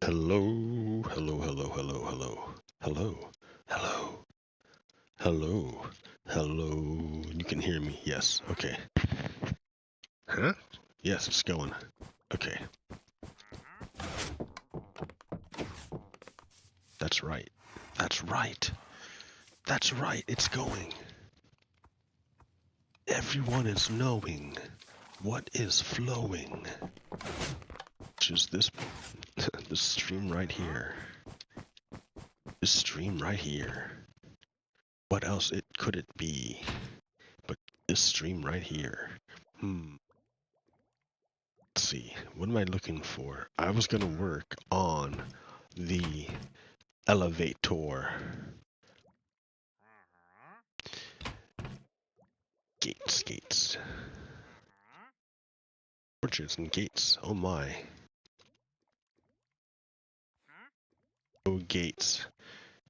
Hello, hello, hello, hello, hello, hello, hello, hello, hello. You can hear me? Yes. Okay. Huh? Yes, it's going. Okay. That's right. That's right. That's right. It's going. Everyone is knowing what is flowing. Which is this, this stream right here. This stream right here. What else could it be but this stream right here? Let's see. What am I looking for? I was gonna work on the elevator. Gates. Orchards and gates. Oh my. No gates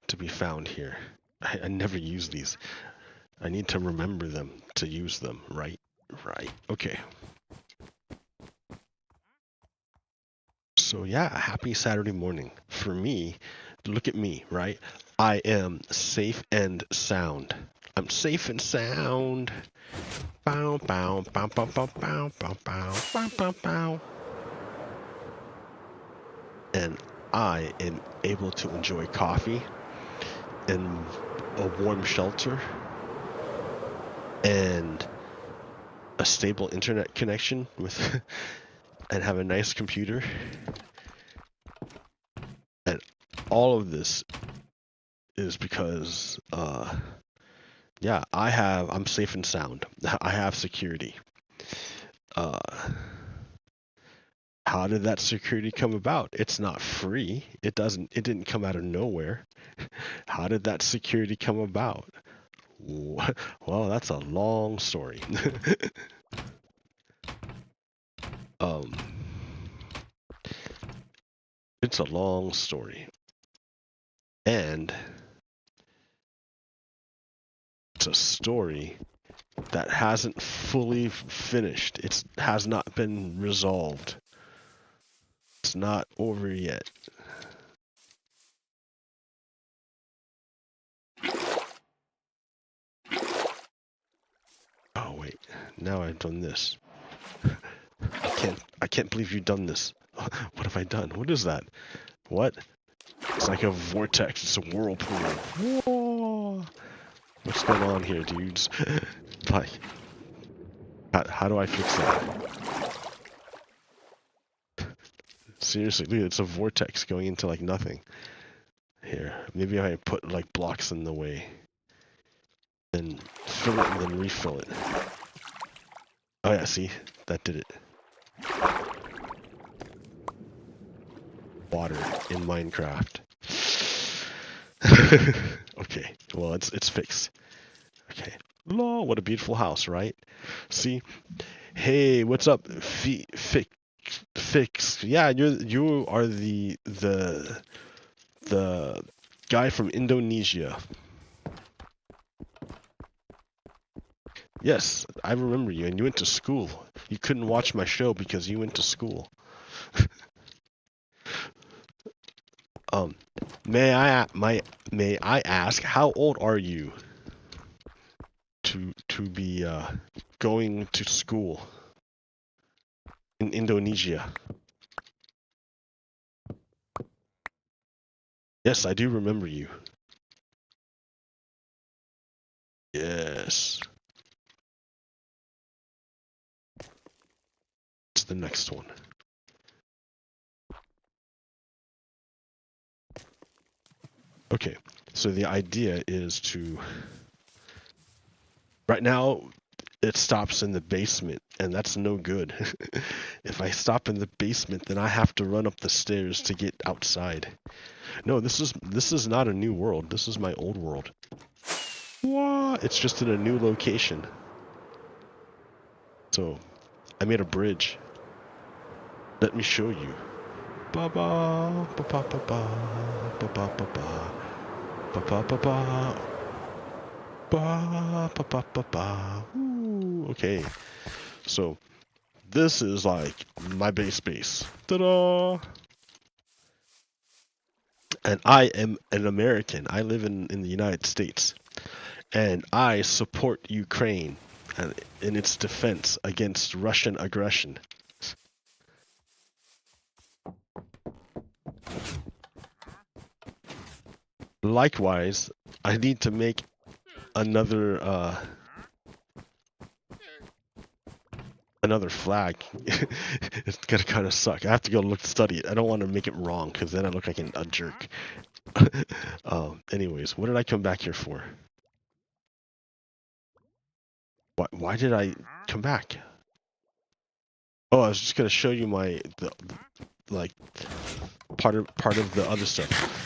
to be found here. I never use these. I need to remember them to use them, right? Right. Okay. So yeah, happy Saturday morning. For me, look at me, right? I am safe and sound. I'm safe and sound. Bow, bow, bow, bow, bow, bow, bow, bow, bow, bow, bow. And I am able to enjoy coffee in a warm shelter and a stable internet connection with and have a nice computer. And all of this is because yeah, I'm safe and sound. I have security. How did that security come about? It's not free. It didn't come out of nowhere. How did that security come about? Well, that's a long story. um, it's a long story. And it's a story that hasn't fully finished. It has not been resolved. It's not over yet. Oh wait, now I've done this. I can't believe you've done this. What have I done? What is that? What? It's like a vortex. It's a whirlpool. Whoa. What's going on here, dudes? Like, how do I fix that? Seriously, dude, it's a vortex going into like nothing. Here, maybe I put like blocks in the way. Then fill it and then refill it. Oh yeah, see? That did it. Water in Minecraft. Okay, well it's fixed. Okay. Law, what a beautiful house, right? See? Hey, what's up? Fix. Yeah, you are the guy from Indonesia. Yes, I remember you, and you went to school. You couldn't watch my show because you went to school. May I ask how old are you to be going to school in Indonesia? Yes, I do remember you. Yes. It's the next one. Okay, so the idea is to... Right now, it stops in the basement, and that's no good. If I stop in the basement, then I have to run up the stairs to get outside. No, this is not a new world. This is my old world. What? It's just in a new location. So, I made a bridge. Let me show you. Ba ba ba ba ba ba ba ba ba ba ba ba ba. Ba, ba, ba, ba, ba. Ooh, okay, so this is like my base. Ta-da! And I am an American. I live in the United States. And I support Ukraine and in its defense against Russian aggression. Likewise, I need to make another another flag. It's gonna kind of suck. I have to go study it. I don't want to make it wrong because then I look like a jerk. Anyways, what did I come back here for? Why did I come back? Oh, I was just gonna show you like part of the other stuff.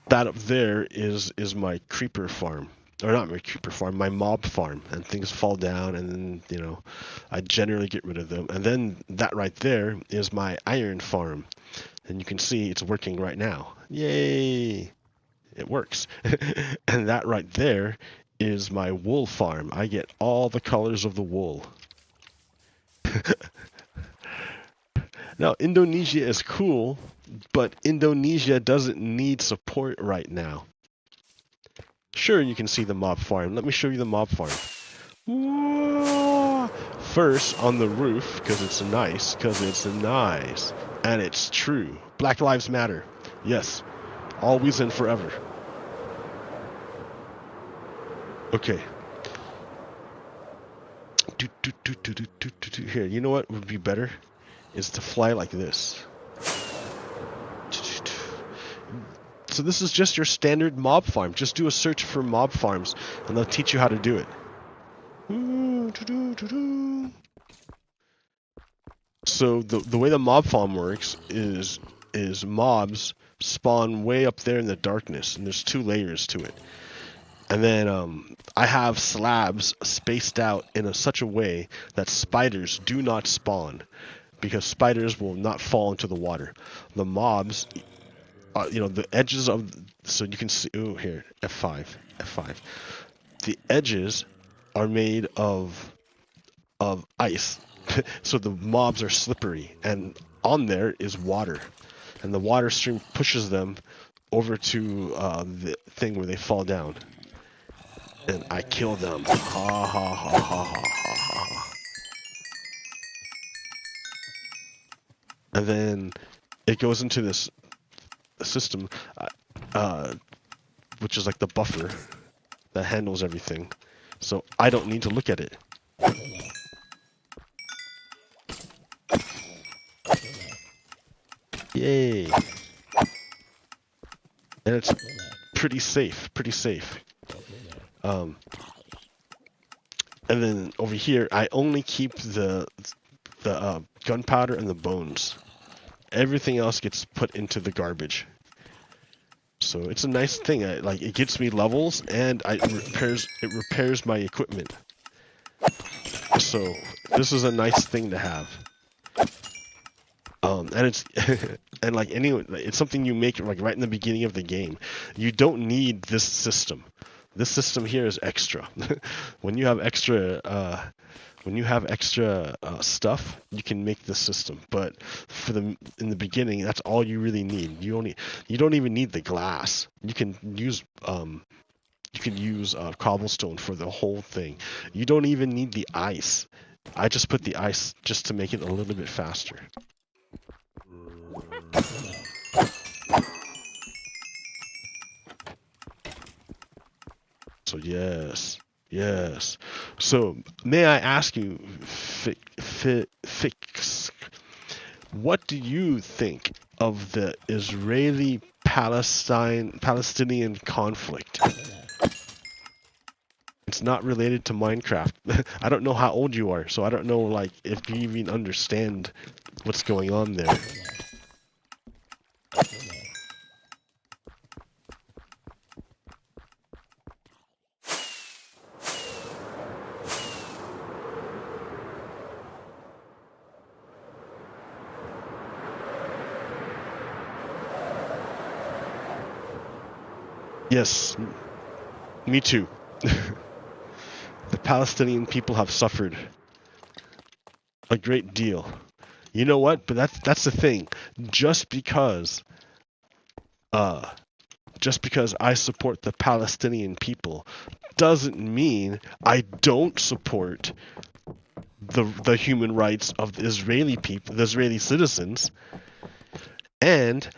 That up there is my creeper farm. Or not my creeper farm, my mob farm. And things fall down and then, you know, I generally get rid of them. And then that right there is my iron farm. And you can see it's working right now. Yay! It works. And that right there is my wool farm. I get all the colors of the wool. Now, Indonesia is cool, but Indonesia doesn't need support right now. Sure, you can see the mob farm. Let me show you the mob farm. Whoa! First, on the roof, because it's nice, and it's true. Black Lives Matter. Yes, always and forever. Okay. Here, you know what would be better? Is to fly like this. So this is just your standard mob farm. Just do a search for mob farms, and they'll teach you how to do it. So the way the mob farm works is mobs spawn way up there in the darkness, and there's 2 layers to it. And then I have slabs spaced out in such a way that spiders do not spawn, because spiders will not fall into the water. The mobs, you know, the edges of, so you can see, oh, here, F5. The edges are made of ice, so the mobs are slippery, and on there is water, and the water stream pushes them over to the thing where they fall down, and I kill them. Ha ha ha ha ha ha ha. And then it goes into this system, which is like the buffer that handles everything. So I don't need to look at it. Yay! And it's pretty safe. And then over here, I only keep the gunpowder and the bones. Everything else gets put into the garbage. So it's a nice thing. Like, it gets me levels, and it repairs my equipment. So this is a nice thing to have. And it's and like anyway, it's something you make like right in the beginning of the game. You don't need this system. This system here is extra. When you have extra stuff, you can make this system. But in the beginning, that's all you really need. You don't even need the glass. You can use cobblestone for the whole thing. You don't even need the ice. I just put the ice just to make it a little bit faster. So yes. So may I ask you, Fix, what do you think of the Israeli-Palestinian conflict? It's not related to Minecraft. I don't know how old you are, so I don't know like if you even understand what's going on there. Yes, me too. The Palestinian people have suffered a great deal. You know what? But that's the thing. Just because uh just because I support the Palestinian people doesn't mean I don't support the human rights of the Israeli people, the Israeli citizens. And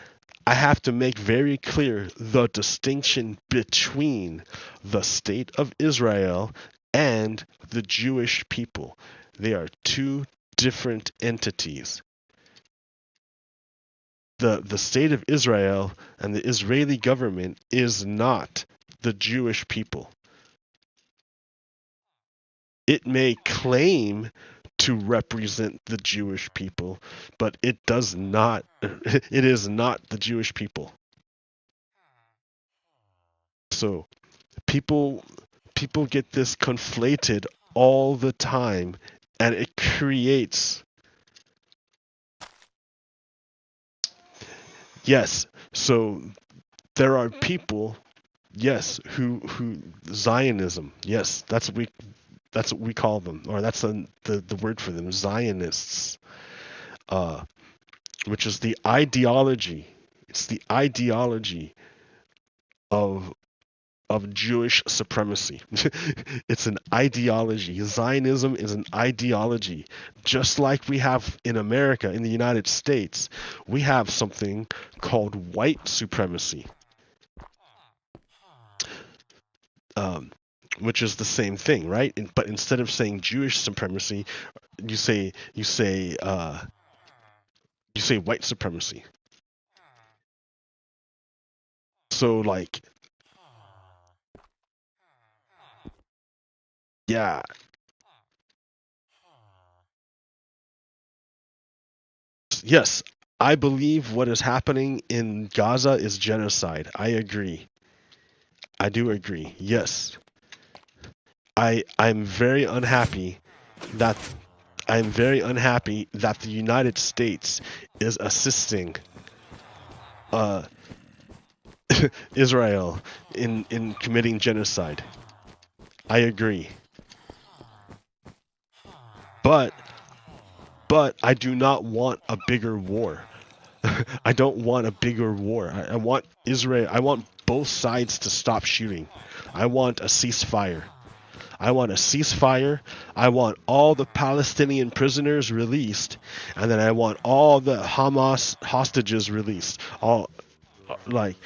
I have to make very clear the distinction between the state of Israel and the Jewish people. They are two different entities. The state of Israel and the Israeli government is not the Jewish people. It may claim to represent the Jewish people, but it does not. It is not the Jewish people. So people get this conflated all the time, and it creates. Yes, so there are people, yes, who Zionism. Yes, that's what we call them, or that's the word for them, Zionists. Which is the ideology. It's the ideology of Jewish supremacy. It's an ideology. Zionism is an ideology. Just like we have in America, in the United States, we have something called white supremacy, which is the same thing, right? But instead of saying Jewish supremacy, you say white supremacy. So like, yeah. Yes, I believe what is happening in Gaza is genocide. I agree. I do agree. Yes. I'm very unhappy that the United States is assisting uh Israel in committing genocide. I agree. But I do not want a bigger war. I don't want a bigger war. I want Israel. I want both sides to stop shooting. I want a ceasefire. I want a ceasefire. I want all the Palestinian prisoners released, and then I want all the Hamas hostages released. All the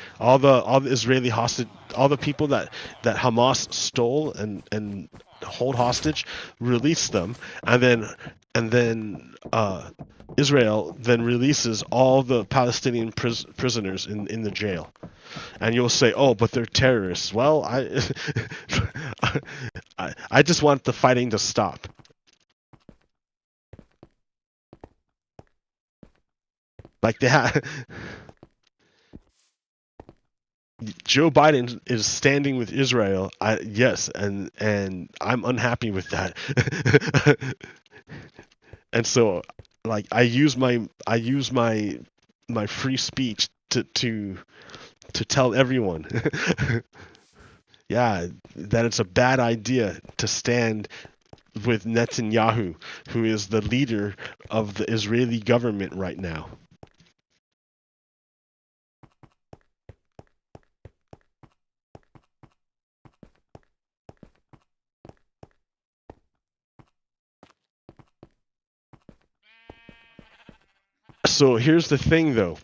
Israeli hostage, all the people that Hamas stole and hold hostage, release them, and then Israel then releases all the Palestinian prisoners in the jail. And you'll say, "Oh, but they're terrorists." Well, I just want the fighting to stop. Like they have. Joe Biden is standing with Israel. Yes, and I'm unhappy with that. And so, like, I use my free speech to tell everyone, yeah, that it's a bad idea to stand with Netanyahu, who is the leader of the Israeli government right now. So here's the thing, though.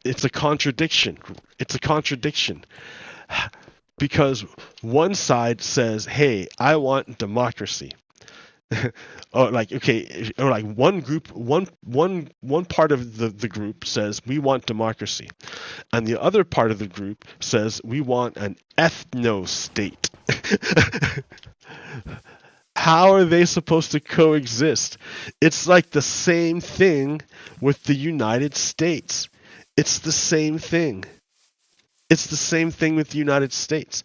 It's a contradiction. It's a contradiction. Because one side says, "Hey, I want democracy." Or like, okay, or like one part of the group says we want democracy, and the other part of the group says we want an ethno-state. How are they supposed to coexist? It's like the same thing with the United States. It's the same thing. It's the same thing with the United States.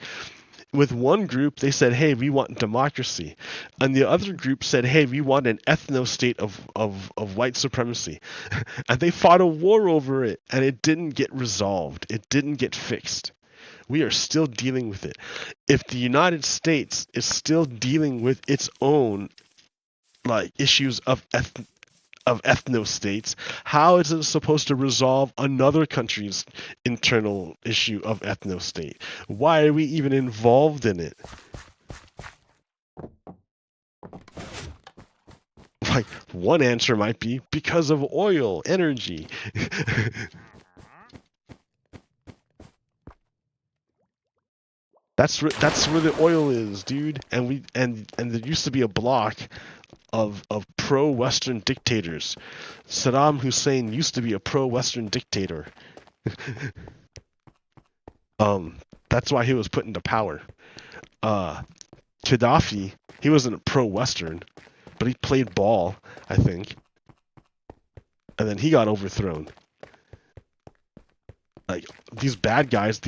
With one group, they said, "Hey, we want democracy," and the other group said, "Hey, we want an ethno-state of white supremacy," and they fought a war over it, and it didn't get resolved. It didn't get fixed. We are still dealing with it. If the United States is still dealing with its own like issues of of ethno-states, how is it supposed to resolve another country's internal issue of ethno-state? Why are we even involved in it? Like, one answer might be because of oil, energy. That's where the oil is, dude. And there used to be a block of pro-Western dictators. Saddam Hussein used to be a pro-Western dictator. That's why he was put into power. Gaddafi, he wasn't pro-Western, but he played ball, I think. And then he got overthrown. Like, these bad guys,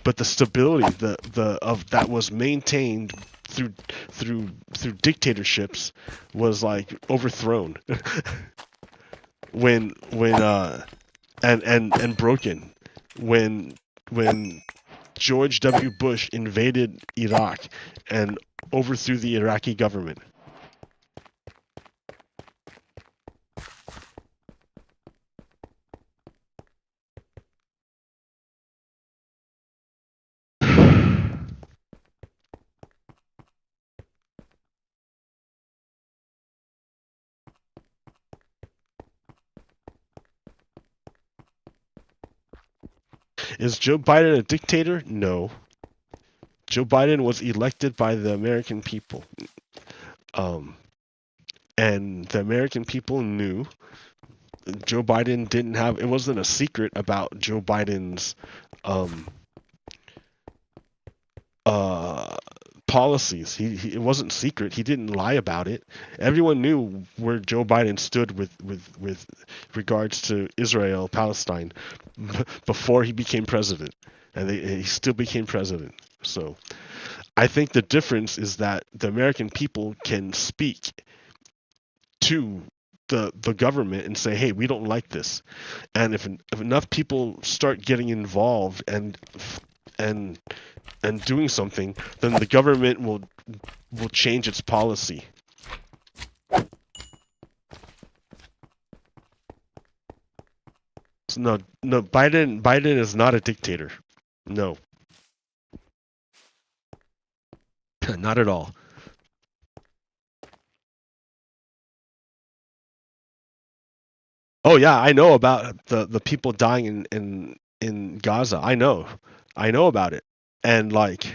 but the stability that was maintained through dictatorships was like overthrown when and broken when George W. Bush invaded Iraq and overthrew the Iraqi government. Is Joe Biden a dictator? No. Joe Biden was elected by the American people. And the American people knew Joe Biden didn't have, it wasn't a secret about Joe Biden's policies. It wasn't secret. He didn't lie about it. Everyone knew where Joe Biden stood with regards to Israel, Palestine, before he became president, and he still became president. So, I think the difference is that the American people can speak to the government and say, "Hey, we don't like this," and if enough people start getting involved and doing something, then the government will change its policy. So no, Biden is not a dictator. No. Not at all. Oh yeah, I know about the people dying in Gaza. I know about it. And like,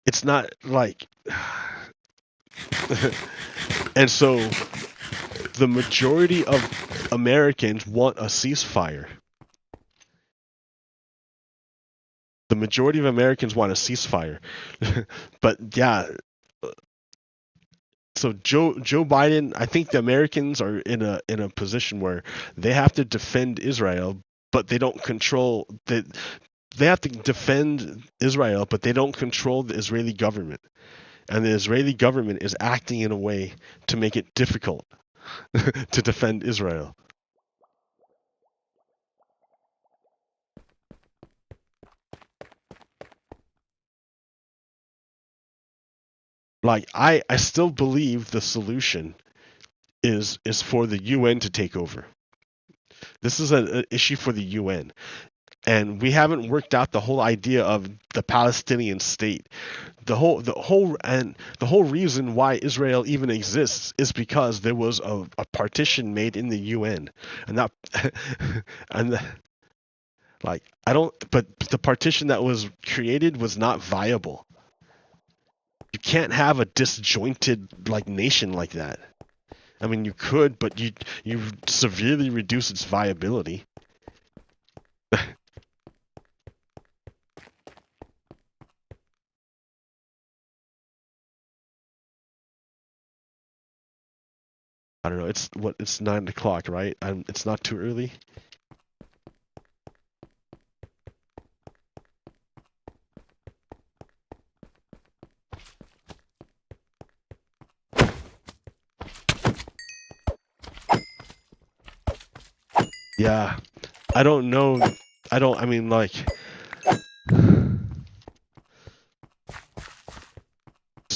it's not like and so the majority of Americans want a ceasefire. The majority of Americans want a ceasefire. But yeah, so Joe Biden, I think the Americans are in a position where they have to defend Israel, but they don't control that. They have to defend Israel, but they don't control the Israeli government. And the Israeli government is acting in a way to make it difficult to defend Israel. Like, I still believe the solution is for the UN to take over. This is an issue for the UN. And we haven't worked out the whole idea of the Palestinian state. The whole reason why Israel even exists is because there was a partition made in the UN, and that but the partition that was created was not viable. You can't have a disjointed like nation like that. I mean, you could, but you severely reduce its viability. I don't know. It's 9 o'clock, right? It's not too early. Yeah, I don't know. I mean, like,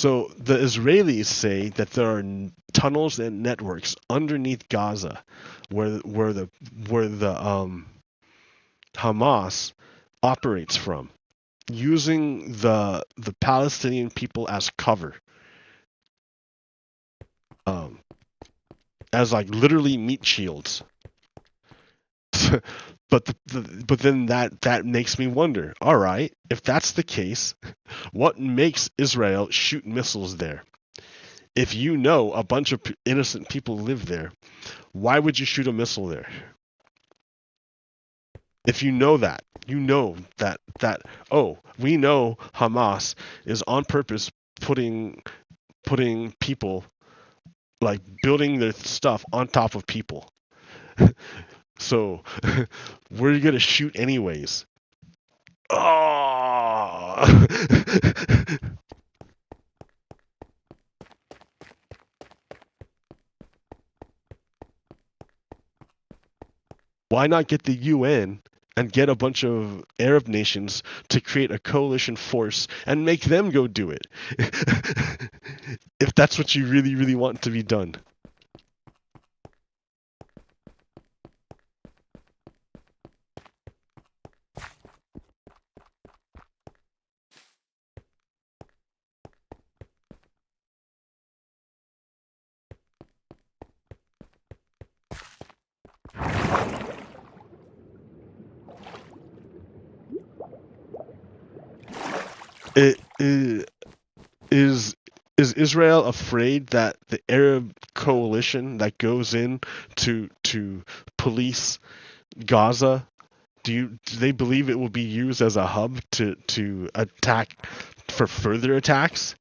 So the Israelis say that there are tunnels and networks underneath Gaza, where the Hamas operates from, using the Palestinian people as cover, as like literally meat shields. But then that makes me wonder. All right, if that's the case, what makes Israel shoot missiles there? If you know a bunch of innocent people live there, why would you shoot a missile there? If you know that oh, we know Hamas is on purpose putting people, like building their stuff on top of people. So we're gonna shoot anyways. Oh. Why not get the UN and get a bunch of Arab nations to create a coalition force and make them go do it? If that's what you really, really want to be done. Is Israel afraid that the Arab coalition that goes in to police Gaza, do they believe it will be used as a hub to attack, for further attacks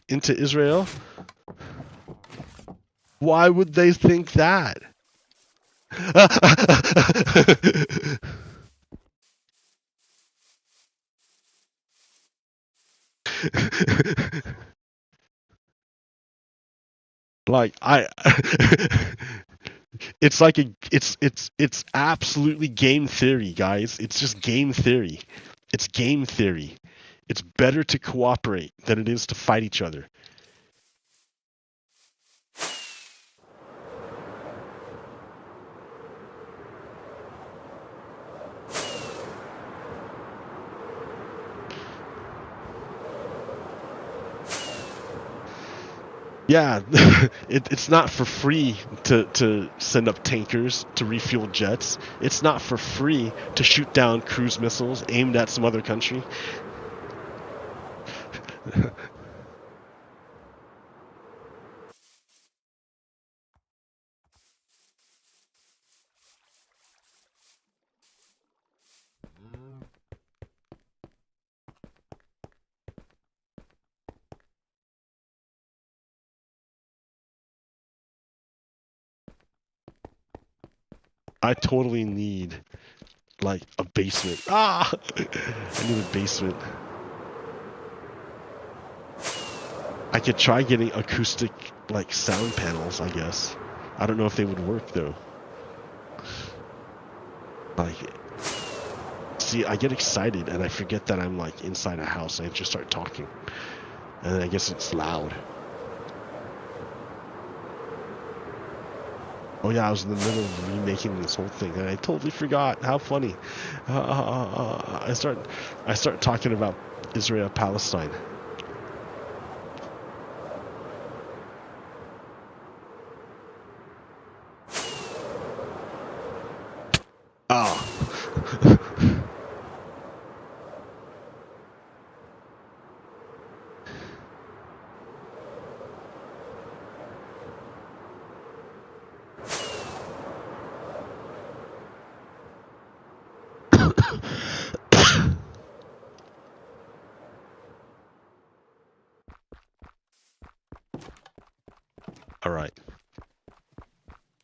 into Israel? Why would they think that? Like it's like it's absolutely game theory, guys. It's just game theory. It's game theory. It's better to cooperate than it is to fight each other. Yeah, it's not for free to send up tankers to refuel jets. It's not for free to shoot down cruise missiles aimed at some other country. I totally need, like, a basement. Ah! I need a basement. I could try getting acoustic, like, sound panels, I guess. I don't know if they would work, though. Like, see, I get excited and I forget that I'm, like, inside a house and I just start talking. And then I guess it's loud. Oh yeah, I was in the middle of remaking this whole thing, and I totally forgot. How funny! I start talking about Israel Palestine. Ah. All right.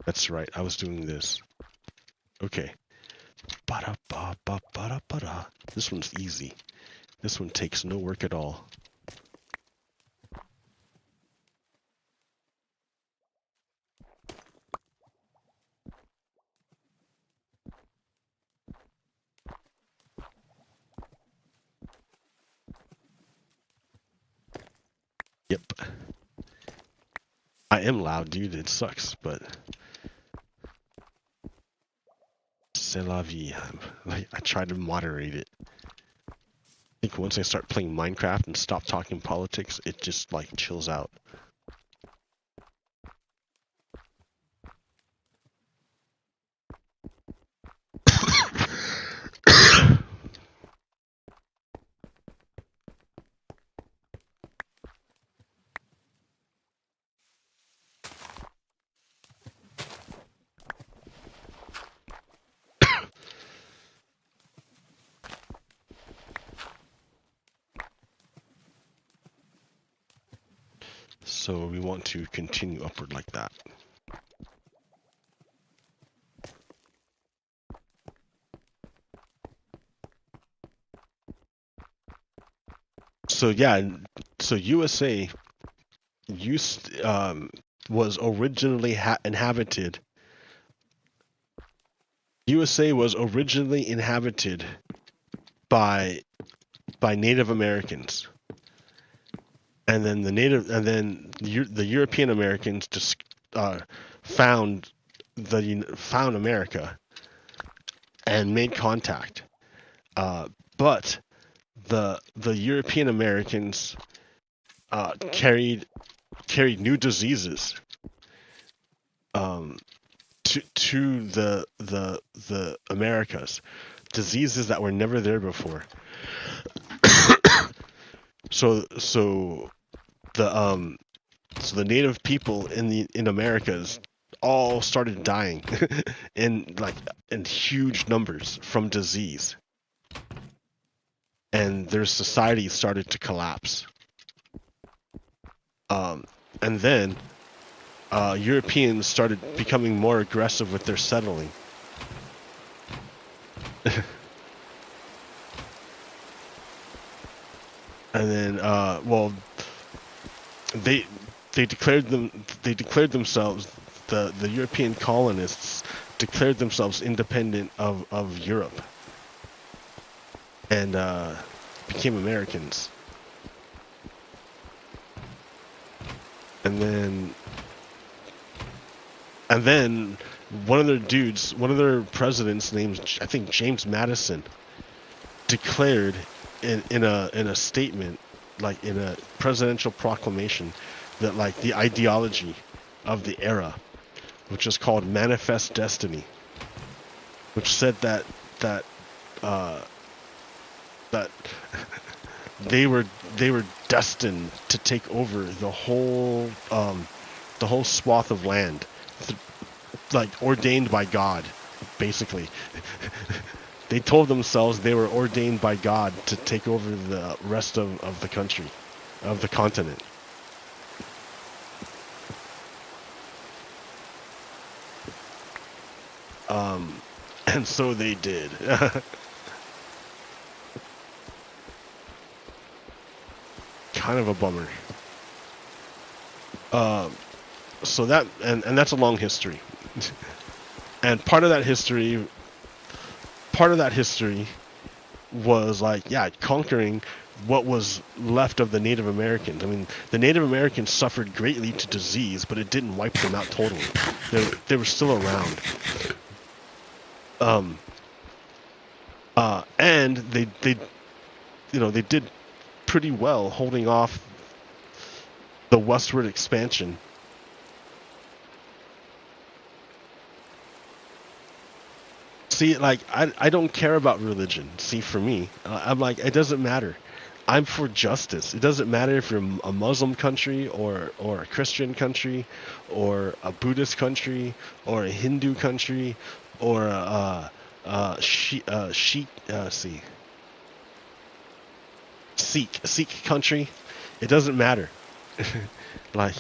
That's right. I was doing this. Okay. Ba-da-ba-ba-ba-da-ba-da. This one's easy. This one takes no work at all. Yep. I am loud, dude. It sucks, but c'est la vie. Like, I try to moderate it. I think once I start playing Minecraft and stop talking politics, it just like chills out. So we want to continue upward like that. So yeah, so USA was originally inhabited. USA was originally inhabited by Native Americans, and then the European Americans just found America and made contact, but the European Americans carried new diseases to the Americas, diseases that were never there before. So the native people in Americas all started dying in huge numbers from disease, and their society started to collapse. And then Europeans started becoming more aggressive with their settling. And then, they declared themselves, the European colonists declared themselves independent of Europe, and became Americans. And then one of their presidents named, I think, James Madison, declared in a statement, like in a presidential proclamation, that like the ideology of the era, which is called Manifest Destiny, which said that they were destined to take over the whole swath of land, like ordained by God, basically. They told themselves they were ordained by God to take over the rest of the country, of the continent. And so they did. Kind of a bummer. So that, and that's a long history. And part of that history was like, yeah, conquering what was left of the Native Americans. I mean, the Native Americans suffered greatly to disease, but it didn't wipe them out totally. They were still around. And they did pretty well holding off the westward expansion. See, like, I don't care about religion. See, for me, I'm like, it doesn't matter. I'm for justice. It doesn't matter if you're a Muslim country or a Christian country or a Buddhist country or a Hindu country or a Sikh country. It doesn't matter. Like,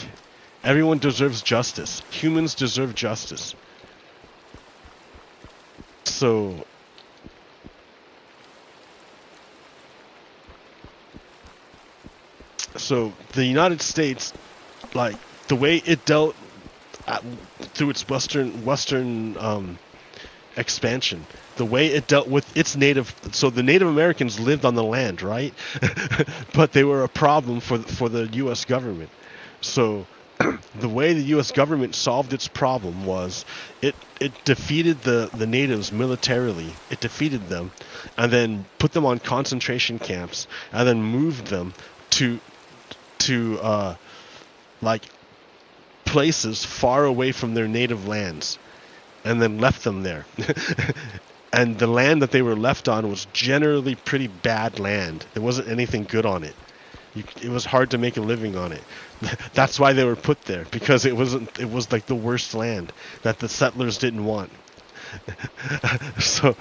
everyone deserves justice. Humans deserve justice. So the United States, like, the way it dealt through its western expansion, the way it dealt with its native, so the Native Americans lived on the land, right? But they were a problem for the U.S. government. So the way the U.S. government solved its problem was it defeated the natives militarily. It defeated them, and then put them on concentration camps, and then moved them to like places far away from their native lands, and then left them there. And the land that they were left on was generally pretty bad land. There wasn't anything good on it. It was hard to make a living on it. That's why they were put there, because it was like the worst land that the settlers didn't want. so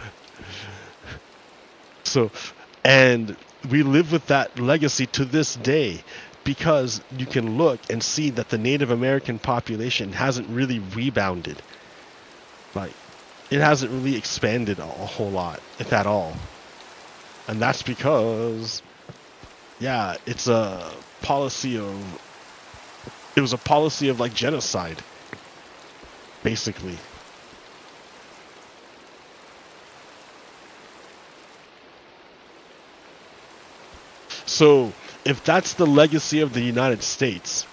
and we live with that legacy to this day, because you can look and see that the Native American population hasn't really rebounded. Like, it hasn't really expanded a whole lot, if at all. And that's because, yeah, it was a policy of like genocide, basically. So if that's the legacy of the United States,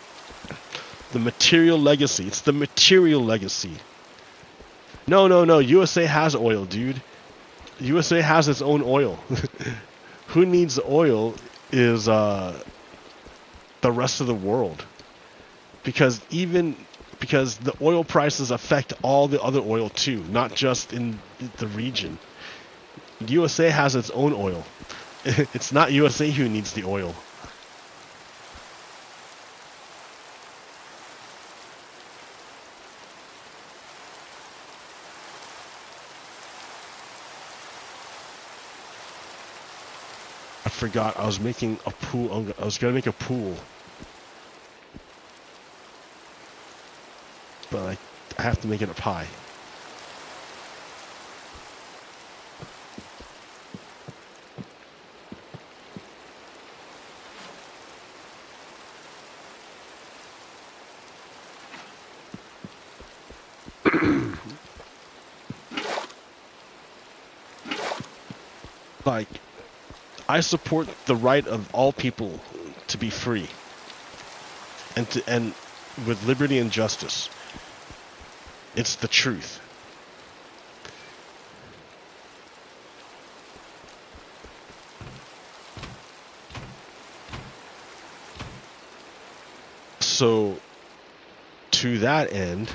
the material legacy, it's the material legacy. No, USA has oil, dude. USA has its own oil. Who needs oil is the rest of the world. Because the oil prices affect all the other oil too, not just in the region. USA has its own oil. It's not USA who needs the oil. I forgot I was making a pool. I was gonna make a pool, but I have to make it a pie. Like, I support the right of all people to be free, and with liberty and justice. It's the truth. So, to that end,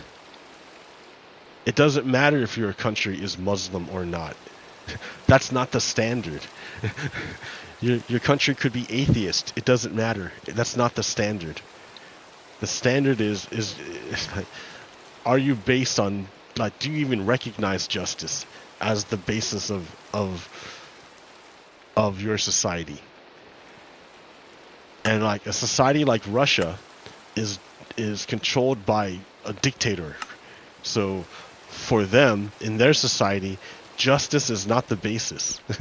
it doesn't matter if your country is Muslim or not. That's not the standard. Your country could be atheist. It doesn't matter. That's not the standard. The standard is like, are you based on, like, do you even recognize justice as the basis of your society? And like a society like Russia is controlled by a dictator. So for them, in their society, justice is not the basis. Let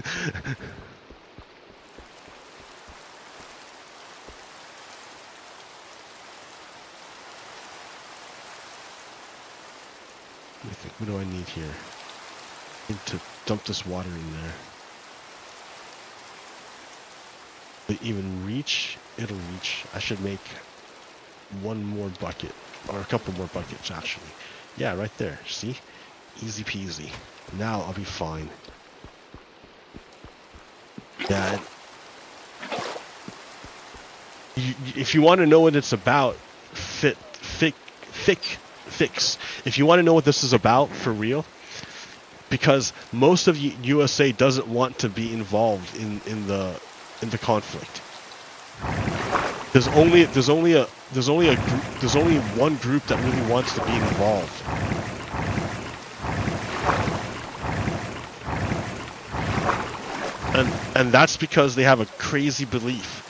me think, what do I need here? I need to dump this water in there. Will it even reach? It'll reach. I should make one more bucket, or a couple more buckets actually. Yeah, right there. See? Easy peasy. Now I'll be fine. Yeah. If you want to know what it's about, fix. If you want to know what this is about for real, because most of USA doesn't want to be involved in the conflict. There's only one group that really wants to be involved. And that's because they have a crazy belief,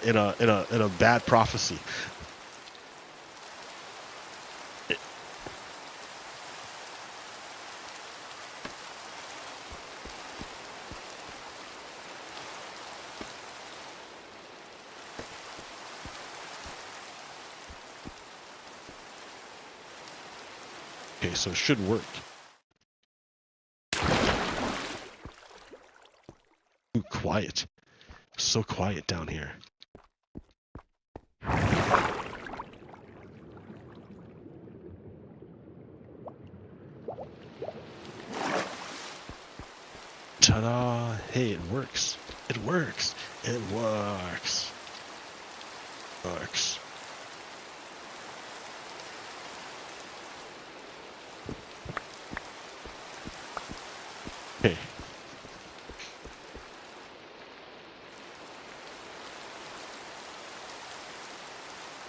in a bad prophecy. Okay, so it should work. Ooh, quiet. So quiet down here. Ta-da! Hey, it works. It works. It works. Works. Okay.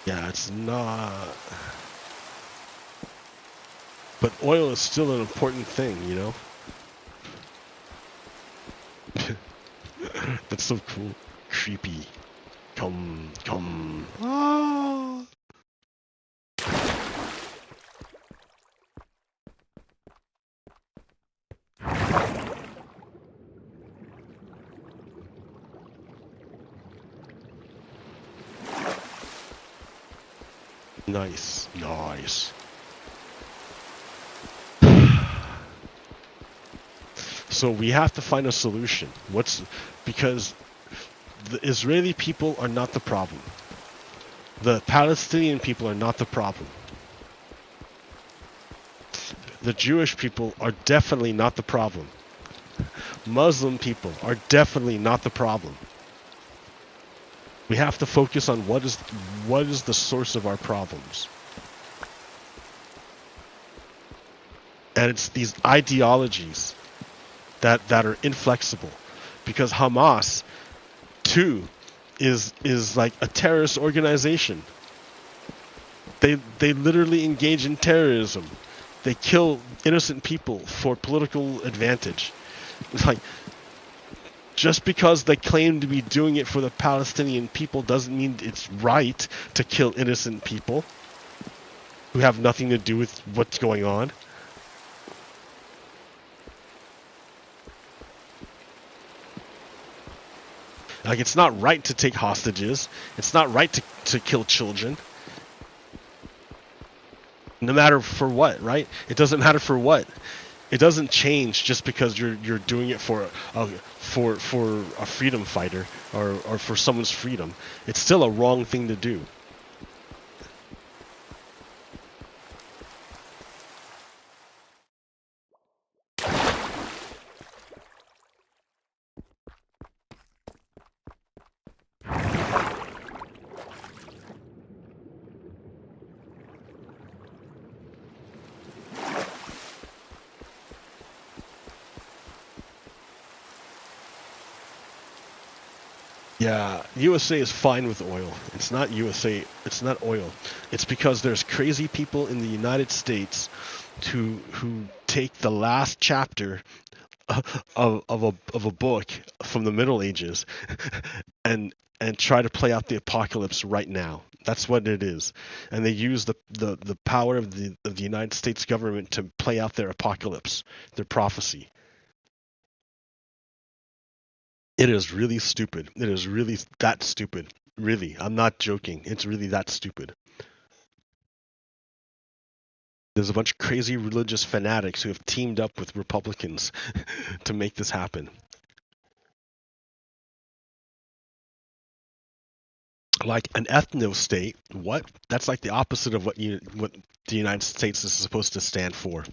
Yeah, it's not. But oil is still an important thing, you know? That's so cool. Creepy. Come. Ah! Nice. So we have to find a solution. Because the Israeli people are not the problem. The Palestinian people are not the problem. The Jewish people are definitely not the problem. Muslim people are definitely not the problem. We have to focus on what is the source of our problems. And it's these ideologies that are inflexible. Because Hamas too is like a terrorist organization. They literally engage in terrorism. They kill innocent people for political advantage. Like, just because they claim to be doing it for the Palestinian people doesn't mean it's right to kill innocent people who have nothing to do with what's going on. Like, it's not right to take hostages. It's not right to kill children. No matter for what, right? It doesn't matter for what. It doesn't change just because you're doing it for a freedom fighter or for someone's freedom. It's still a wrong thing to do. Yeah, USA is fine with oil. It's not USA. It's not oil. It's because there's crazy people in the United States who take the last chapter of a book from the Middle Ages and try to play out the apocalypse right now. That's what it is. And they use the power of the United States government to play out their apocalypse, their prophecy. It is really stupid. It is really that stupid. Really. I'm not joking. It's really that stupid. There's a bunch of crazy religious fanatics who have teamed up with Republicans to make this happen. Like an ethno-state, what? That's like the opposite of what the United States is supposed to stand for.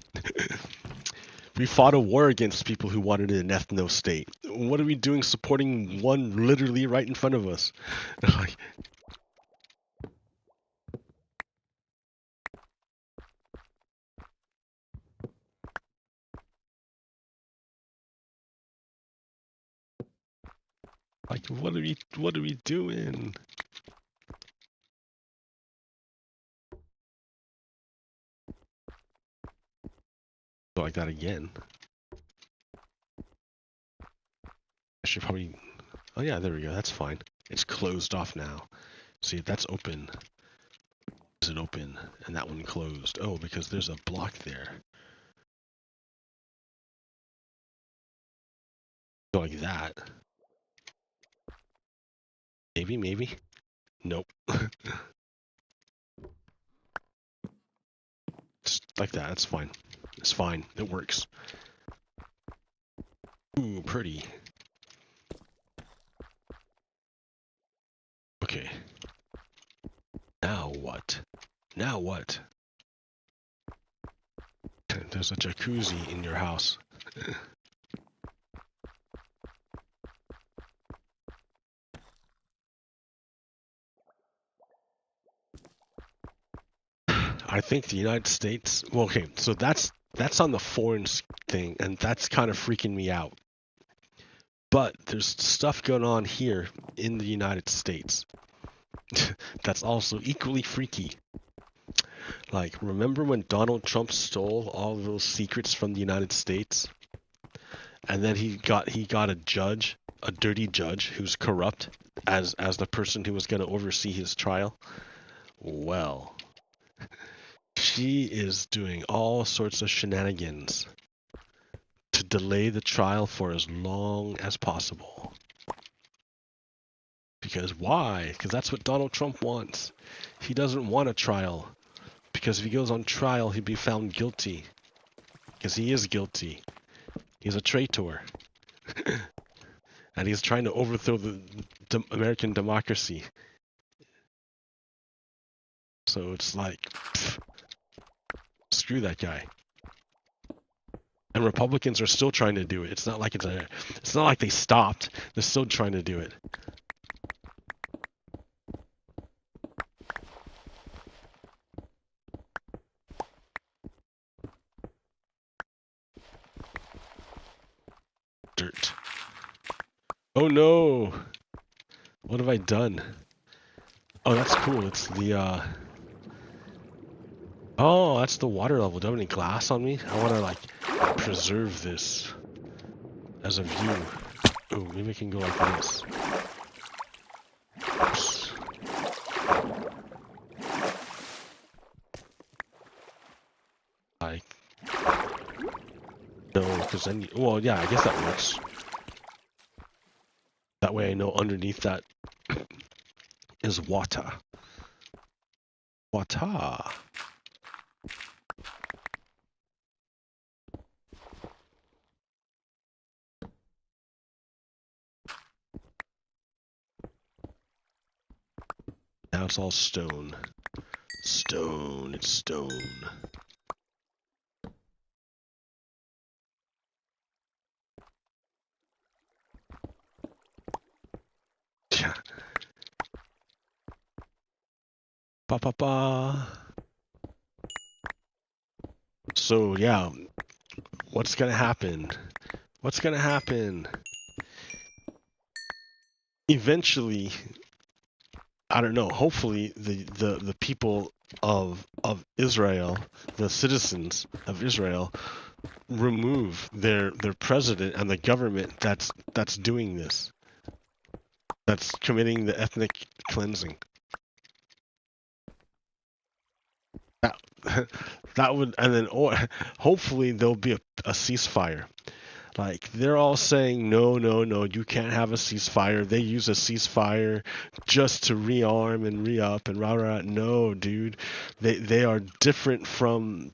We fought a war against people who wanted an ethno-state. What are we doing supporting one literally right in front of us? Like, what are we doing? Like that again. I should probably... Oh yeah, there we go. That's fine. It's closed off now. See, that's open. Is it open? And that one closed. Oh, because there's a block there. Go like that. Maybe. Nope. Just like that. That's fine. It's fine. It works. Ooh, pretty. Okay. Now what? Now what? There's a jacuzzi in your house. I think the United States. Well, okay, so that's on the foreign thing, and that's kind of freaking me out. But there's stuff going on here in the United States that's also equally freaky. Like, remember when Donald Trump stole all of those secrets from the United States? And then he got a judge, a dirty judge who's corrupt as the person who was going to oversee his trial. Well, she is doing all sorts of shenanigans to delay the trial for as long as possible. Because why? Because that's what Donald Trump wants. He doesn't want a trial. Because if he goes on trial, he'd be found guilty. Because he is guilty. He's a traitor. And he's trying to overthrow the American democracy. So it's like, pff, screw that guy. And Republicans are still trying to do it. It's not like it's not like they stopped. They're still trying to do it. Dirt. Oh no! What have I done? Oh, that's cool. It's the oh, that's the water level. Do I have any glass on me? I want to like preserve this as a view. Oh, maybe I can go like this. Oops. No, because then, well, yeah, I guess that works. That way I know underneath that is water. Water. Now it's all stone. Stone, it's stone. Yeah. Ba ba ba. So yeah, what's gonna happen? What's gonna happen? Eventually, I don't know, hopefully the people of Israel, the citizens of Israel, remove their president and the government that's doing this. That's committing the ethnic cleansing. That would, and then hopefully there'll be a ceasefire. Like, they're all saying, no, you can't have a ceasefire. They use a ceasefire just to rearm and re-up and rah. No, dude. They are different from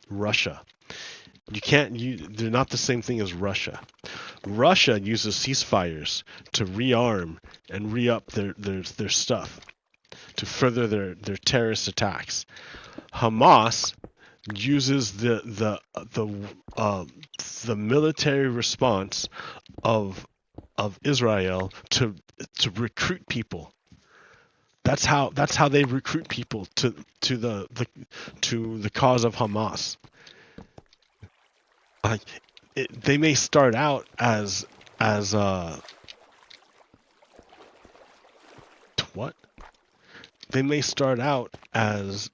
Russia. They're not the same thing as Russia. Russia uses ceasefires to rearm and re-up their stuff, to further their terrorist attacks. Hamas uses the military response of Israel to recruit people. That's how they recruit people to the cause of Hamas. Like, they may start out as what? They may start out as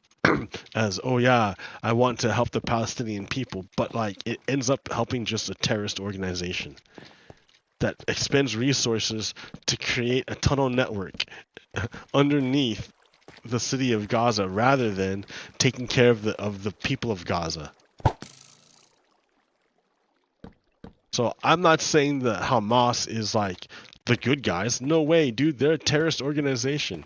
oh yeah, I want to help the Palestinian people, but like it ends up helping just a terrorist organization that expends resources to create a tunnel network underneath the city of Gaza rather than taking care of the people of Gaza. So I'm not saying that Hamas is like the good guys. No way, dude. They're a terrorist organization.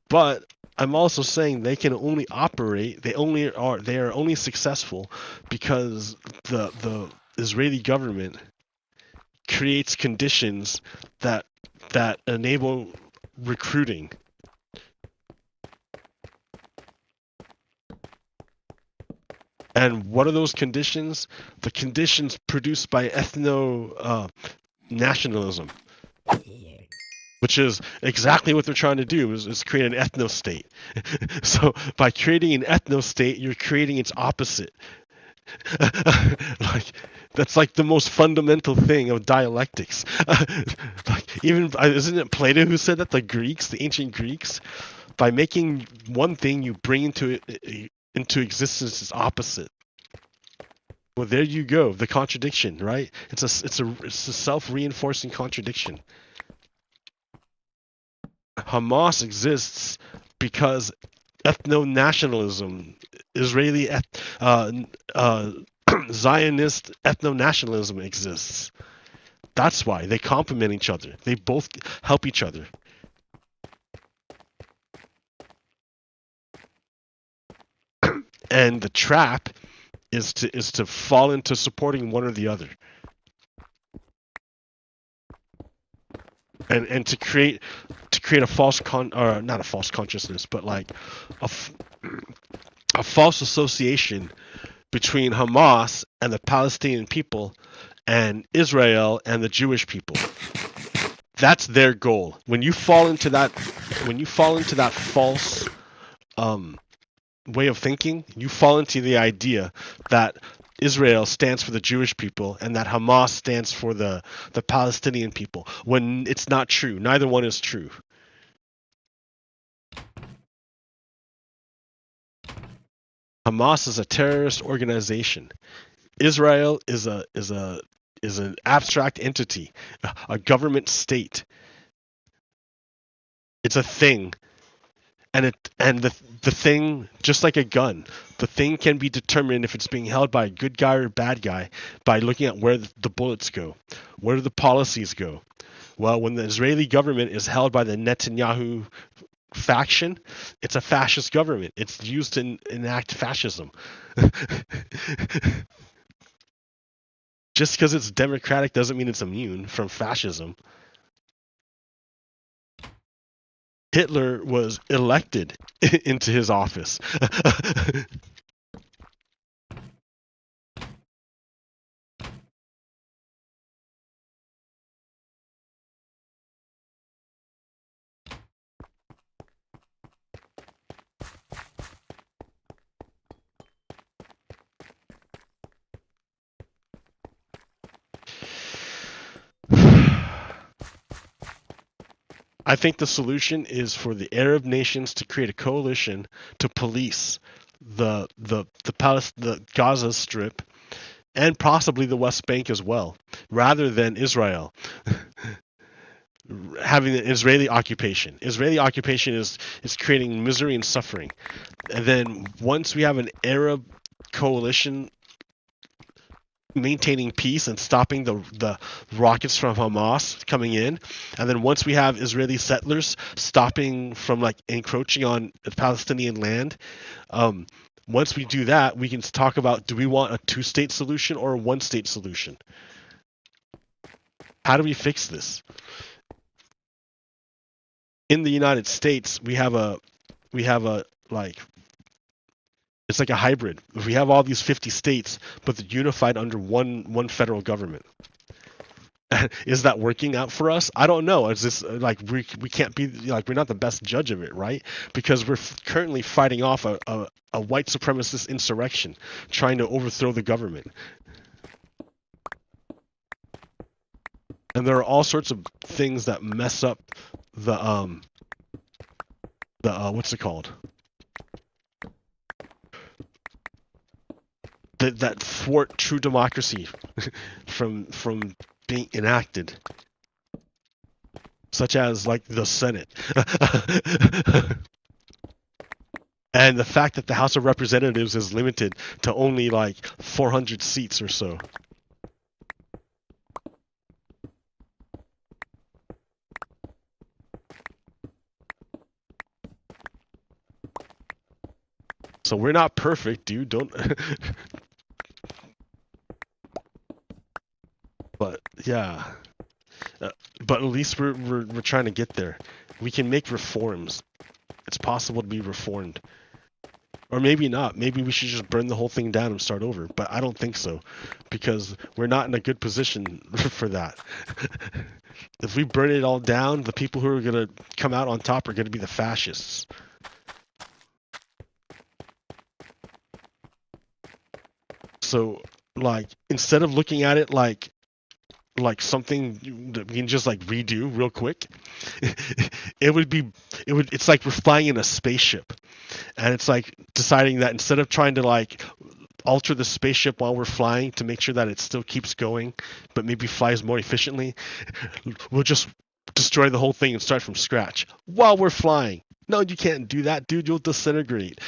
But I'm also saying they can only operate. They are only successful because the Israeli government creates conditions that enable recruiting. And what are those conditions? The conditions produced by ethno nationalism. which is exactly what they're trying to do is create an ethno-state. So by creating an ethno-state, you're creating its opposite. Like that's like the most fundamental thing of dialectics. Like even isn't it Plato who said that? The Greeks, the ancient Greeks, by making one thing, you bring into existence its opposite. Well, there you go, the contradiction, right? It's a self-reinforcing contradiction. Hamas exists because ethno-nationalism, Israeli Zionist ethno-nationalism exists. That's why they complement each other. They both help each other. And the trap is to fall into supporting one or the other. And to create a false or not a false consciousness, but like a false association between Hamas and the Palestinian people and Israel and the Jewish people. That's their goal. When you fall into that false way of thinking, you fall into the idea that Israel stands for the Jewish people and that Hamas stands for the Palestinian people, when it's not true. Neither one is true. Hamas is a terrorist organization. Israel is an abstract entity, a government state. It's a thing. And the thing, just like a gun, the thing can be determined if it's being held by a good guy or a bad guy by looking at where the bullets go. Where do the policies go? Well, when the Israeli government is held by the Netanyahu faction, it's a fascist government. It's used to enact fascism. Just because it's democratic doesn't mean it's immune from fascism. Hitler was elected into his office. I think the solution is for the Arab nations to create a coalition to police the Gaza Strip and possibly the West Bank as well, rather than Israel having an Israeli occupation. Israeli occupation is creating misery and suffering. And then once we have an Arab coalition maintaining peace and stopping the rockets from Hamas coming in, and then once we have Israeli settlers stopping from like encroaching on Palestinian land, once we do that, we can talk about, do we want a two-state solution or a one-state solution? How do we fix this? In the United States, we have a like, it's like a hybrid. We have all these 50 states, but they're unified under one federal government. Is that working out for us? I don't know. It's just like we can't be like, we're not the best judge of it, right? Because we're currently fighting off a white supremacist insurrection, trying to overthrow the government. And there are all sorts of things that mess up the what's it called? That thwart true democracy from being enacted, such as like the Senate. And the fact that the House of Representatives is limited to only like 400 seats or so. So we're not perfect, dude. Don't. But yeah, but at least we're trying to get there. We can make reforms. It's possible to be reformed. Or maybe not. Maybe we should just burn the whole thing down and start over. But I don't think so, because we're not in a good position for that. If we burn it all down, the people who are going to come out on top are going to be the fascists. So, like, instead of looking at it like something that we can just like redo real quick, it's like we're flying in a spaceship, and it's like deciding that instead of trying to like alter the spaceship while we're flying to make sure that it still keeps going but maybe flies more efficiently, we'll just destroy the whole thing and start from scratch while we're flying. No, you can't do that, dude. You'll disintegrate.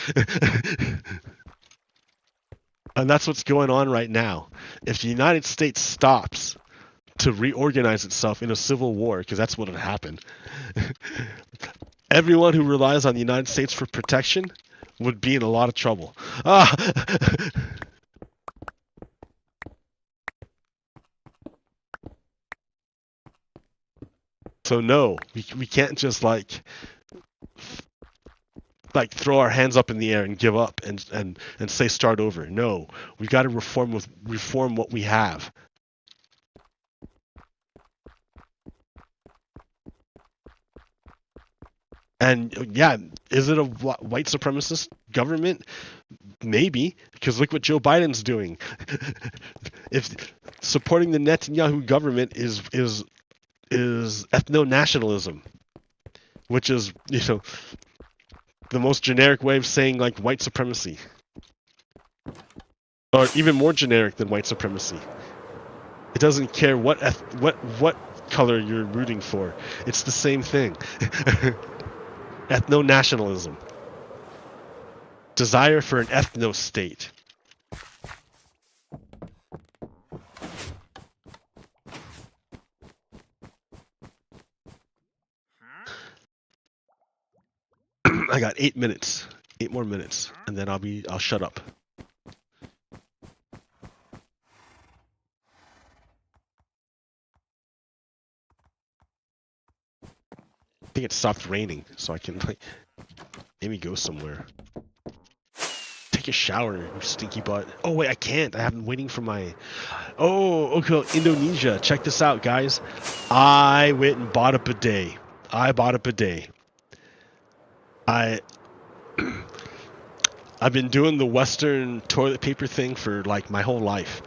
And that's what's going on right now. If the United States stops to reorganize itself in a civil war, because that's what would happen, everyone who relies on the United States for protection would be in a lot of trouble. So no, we can't just like throw our hands up in the air and give up and say start over. No, we got to reform what we have. And yeah, is it a white supremacist government? Maybe, because look what Joe Biden's doing. If supporting the Netanyahu government is ethno-nationalism, which is, you know, the most generic way of saying like white supremacy, or even more generic than white supremacy. It doesn't care what color you're rooting for. It's the same thing. Ethno-nationalism. Desire for an ethno-state. I got 8 minutes. 8 more minutes, and then I'll shut up. I think it stopped raining, so I can like maybe go somewhere. Take a shower, you stinky butt. Oh wait, I can't. I'm waiting for my. Oh, okay. Indonesia. Check this out, guys. I went and bought a bidet. I've been doing the Western toilet paper thing for like my whole life,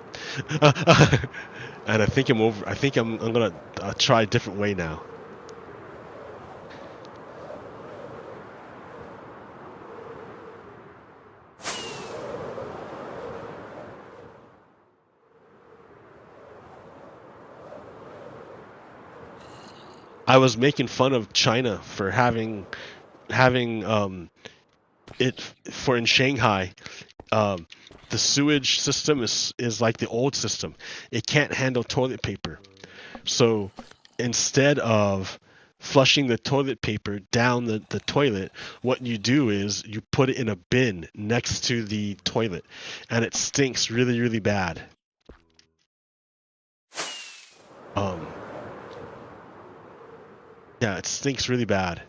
and I think I'm over. I think I'm gonna try a different way now. I was making fun of China for having it for in Shanghai. The sewage system is like the old system. It can't handle toilet paper. So instead of flushing the toilet paper down the toilet, what you do is you put it in a bin next to the toilet, and it stinks really, really bad. Yeah, it stinks really bad.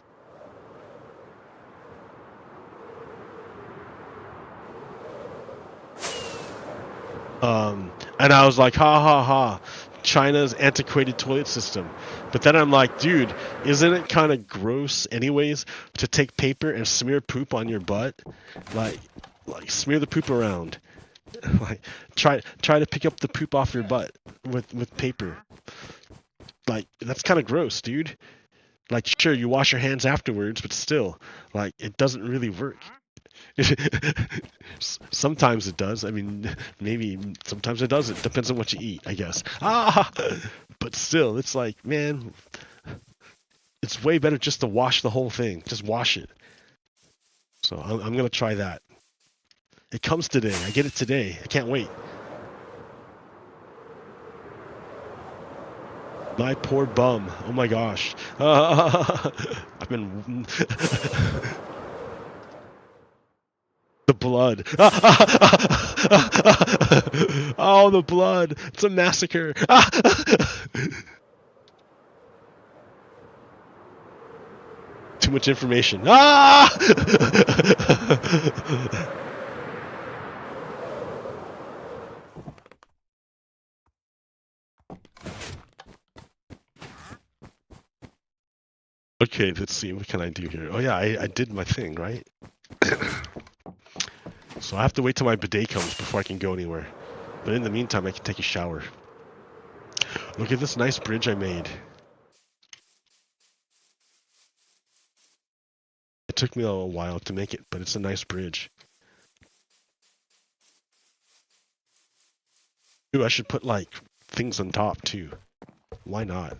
And I was like, ha ha ha, China's antiquated toilet system. But then I'm like, dude, isn't it kind of gross anyways to take paper and smear poop on your butt? Like smear the poop around. Like try to pick up the poop off your butt with paper. Like that's kind of gross, dude. Like sure, you wash your hands afterwards, but still, like it doesn't really work. Sometimes it does. I mean, maybe sometimes it doesn't. Depends on what you eat, I guess. But still, it's like, man, it's way better just to wash the whole thing. Just wash it. So I'm gonna try that. It comes today. I get it today. I can't wait. My poor bum. Oh my gosh. I've been. The blood. Oh, the blood. It's a massacre. Too much information. Ah! Okay, let's see. What can I do here? Oh yeah, I did my thing, right? So I have to wait till my bidet comes before I can go anywhere. But in the meantime, I can take a shower. Look at this nice bridge I made. It took me a while to make it, but it's a nice bridge. Ooh, I should put like things on top too. Why not?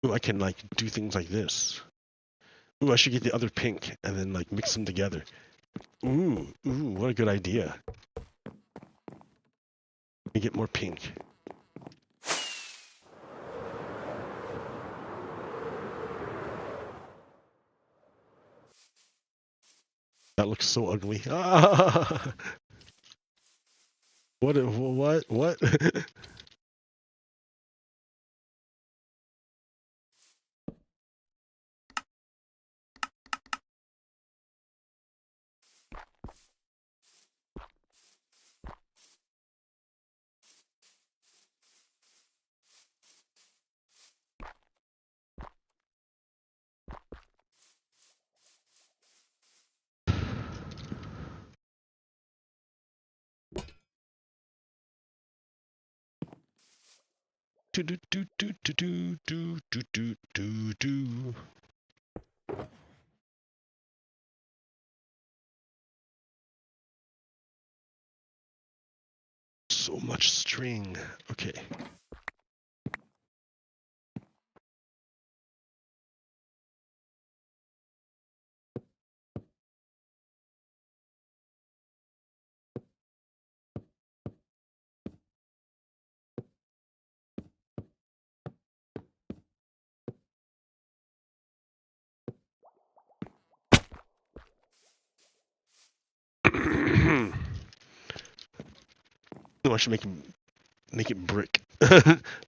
Ooh, I can like do things like this. Ooh, I should get the other pink and then like mix them together. Ooh, what a good idea. Let me get more pink. That looks so ugly. Ah! What? Do do do do do do do do do do. So much string. Okay. No, I should make it brick.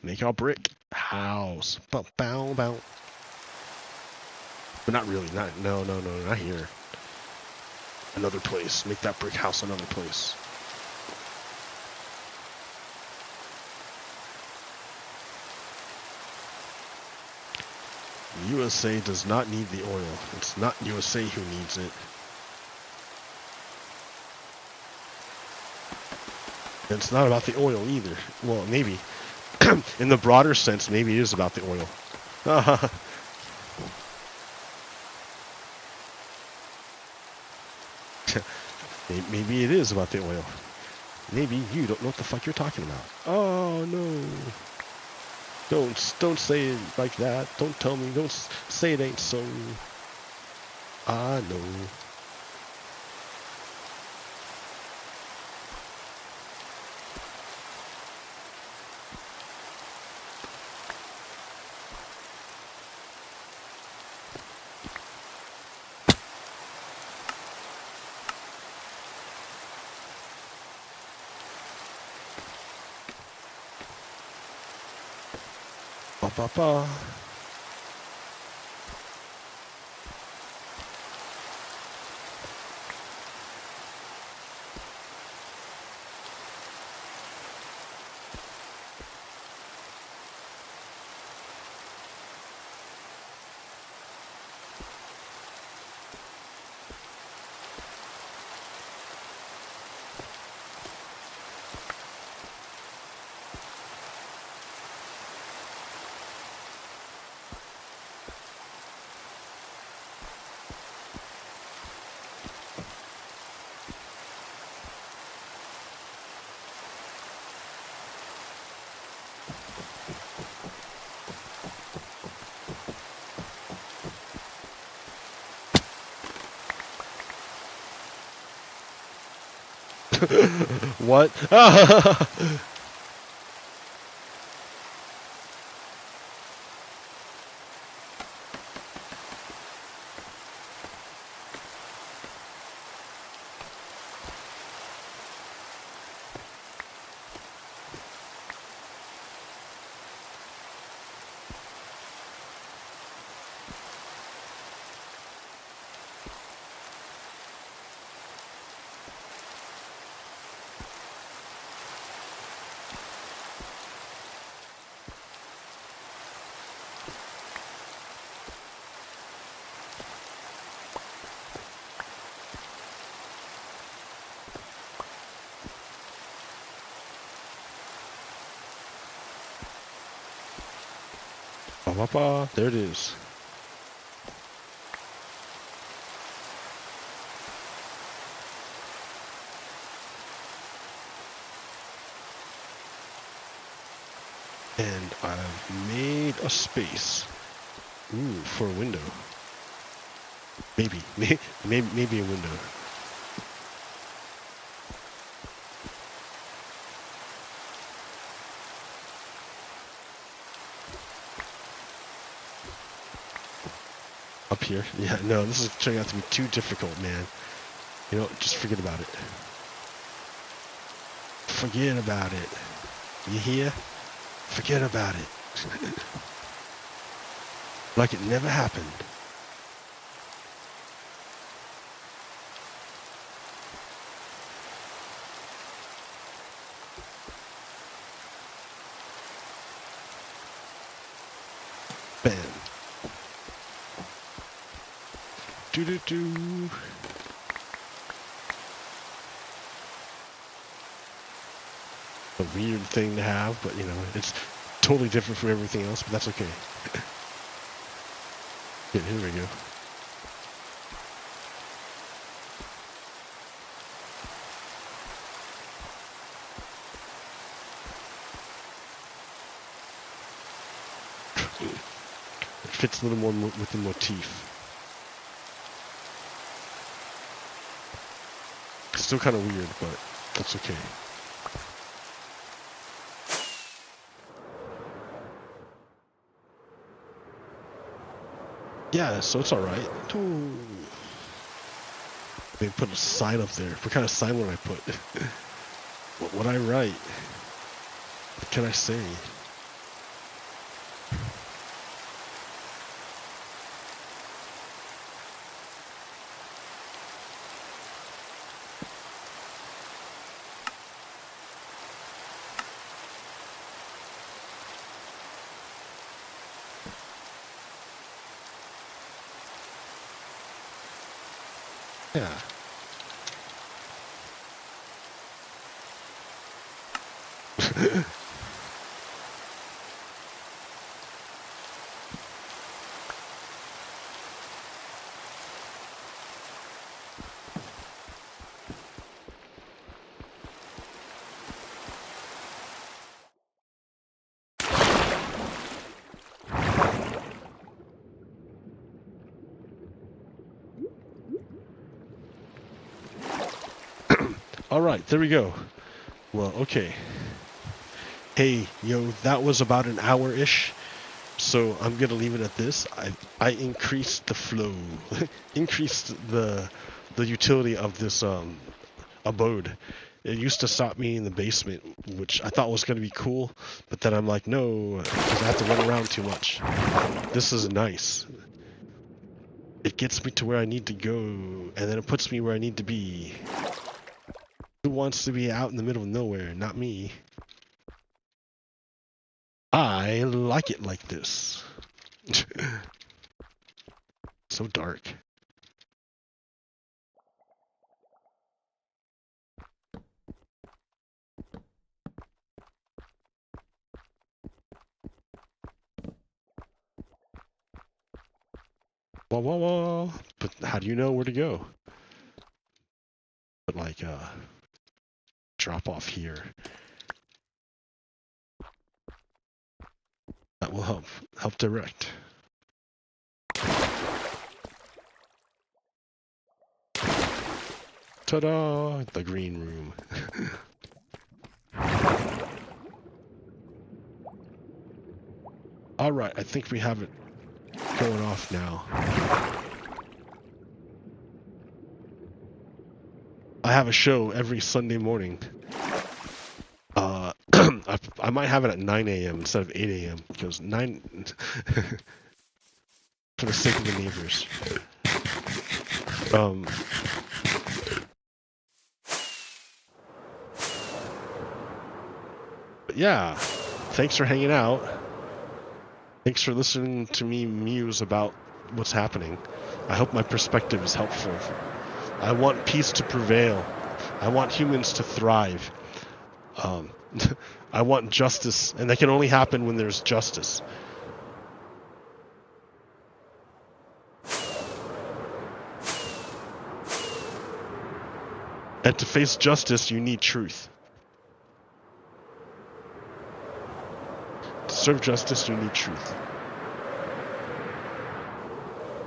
Make our brick house. Bow bow bow. But not really. No, not here. Another place. Make that brick house another place. USA does not need the oil. It's not USA who needs it. And it's not about the oil either. Well, maybe. In the broader sense, maybe it is about the oil. Maybe it is about the oil. Maybe you don't know what the fuck you're talking about. Oh no. Don't say it like that. Don't tell me. Don't say it ain't so. I know. Ba ba ba. What? There it is. And I've made a space. Ooh, for a window. Maybe a window. Up here? Yeah, no, this is turning out to be too difficult, man. You know, just forget about it. Forget about it. You hear? Forget about it. Like it never happened. Bam. Do-do-do. A weird thing to have, but you know, it's totally different from everything else, but that's okay. Yeah, here we go. It fits a little more with the motif. It's still kind of weird, but that's okay. Yeah, so it's alright. They put a sign up there. What kind of sign would I put? What would I write? What can I say? Yeah. All right, there we go. Well, okay. Hey, yo, that was about an hour-ish, so I'm gonna leave it at this. I increased the flow, increased the utility of this abode. It used to stop me in the basement, which I thought was gonna be cool, but then I'm like, no, because I have to run around too much. This is nice. It gets me to where I need to go, and then it puts me where I need to be. Who wants to be out in the middle of nowhere? Not me. I like it like this. So dark. Wah, wah, wah. But how do you know where to go? But like, drop off here. That will help direct. Ta-da! The green room. All right, I think we have it going off now. I have a show every Sunday morning. I might have it at 9 a.m. instead of 8 a.m. because 9 for the sake of the neighbors. But yeah, thanks for hanging out. Thanks for listening to me muse about what's happening. I hope my perspective is helpful. I want peace to prevail. I want humans to thrive. I want justice, and that can only happen when there's justice. And to face justice, you need truth. To serve justice, you need truth.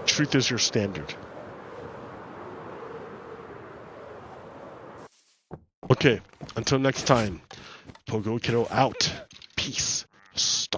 Truth is your standard. Okay, until next time, Pogo Kiddo out. Peace. Stop.